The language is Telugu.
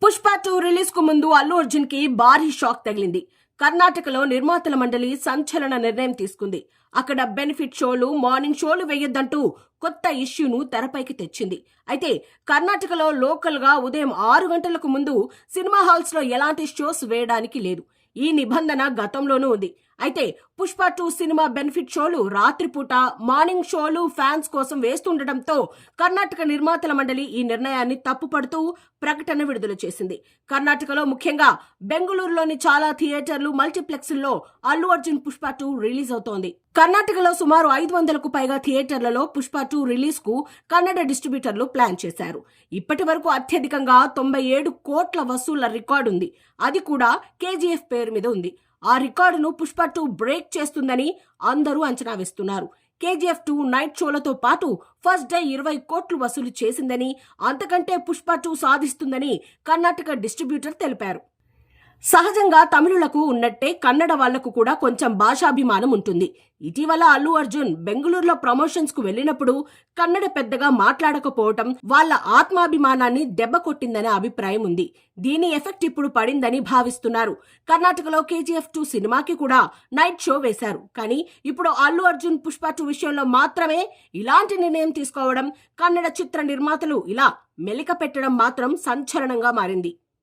పుష్ప 2 రిలీజ్ కు ముందు అల్లు అర్జున్ కి భారీ షాక్ తగిలింది. కర్ణాటకలో నిర్మాతల మండలి సంచలన నిర్ణయం తీసుకుంది. అక్కడ బెనిఫిట్ షోలు, మార్నింగ్ షోలు వేయొద్దంటూ కొత్త ఇష్యూను తెరపైకి తెచ్చింది. అయితే కర్ణాటకలో లోకల్ గా ఉదయం 6 గంటలకు ముందు సినిమా హాల్స్ లో ఎలాంటి షోస్ వేయడానికి లేదు. ఈ నిబంధన గతంలోనూ ఉంది. అయితే పుష్ప 2 సినిమా బెనిఫిట్ షోలు రాత్రిపూట, మార్నింగ్ షోలు ఫ్యాన్స్ కోసం వేస్తుండటంతో కర్ణాటక నిర్మాతల మండలి ఈ నిర్ణయాన్ని తప్పుపడుతూ ప్రకటన విడుదల చేసింది. కర్ణాటకలో ముఖ్యంగా బెంగళూరులోని చాలా థియేటర్లు, మల్టీప్లెక్స్ల్లో అల్లు అర్జున్ పుష్ప 2 రిలీజ్ అవుతోంది. కర్ణాటకలో సుమారు 500కు పైగా థియేటర్లలో పుష్ప 2 రిలీజ్ కు కన్నడ డిస్ట్రిబ్యూటర్లు ప్లాన్ చేశారు. ఇప్పటి వరకు అత్యధికంగా 97 కోట్ల వసూళ్ల రికార్డుంది. అది కూడా కేజీఎఫ్ పేరు మీద ఉంది. ఆ రికార్డును పుష్ప 2 బ్రేక్ చేస్తుందని అందరూ అంచనా వేస్తున్నారు. కేజీఎఫ్ 2 నైట్ షోలతో పాటు ఫస్ట్ డే 20 కోట్లు వసూలు చేసిందని, అంతకంటే పుష్ప 2 సాధిస్తుందని కర్ణాటక డిస్ట్రిబ్యూటర్ తెలిపారు. సహజంగా తమిళులకు ఉన్నట్టే కన్నడ వాళ్లకు కూడా కొంచెం భాషాభిమానం ఉంటుంది. ఇటీవల అల్లు అర్జున్ బెంగళూరులో ప్రమోషన్స్ కు వెళ్లినప్పుడు కన్నడ పెద్దగా మాట్లాడకపోవటం వాళ్ల ఆత్మాభిమానాన్ని దెబ్బ కొట్టిందనే అభిప్రాయం ఉంది. దీని ఎఫెక్ట్ ఇప్పుడు పడిందని భావిస్తున్నారు. కర్ణాటకలో కేజీఎఫ్ 2 సినిమాకి కూడా నైట్ షో వేశారు. కానీ ఇప్పుడు అల్లు అర్జున్ పుష్ప 2 విషయంలో మాత్రమే ఇలాంటి నిర్ణయం తీసుకోవడం, కన్నడ చిత్ర నిర్మాతలు ఇలా మెలిక పెట్టడం మాత్రం సంచలనంగా మారింది.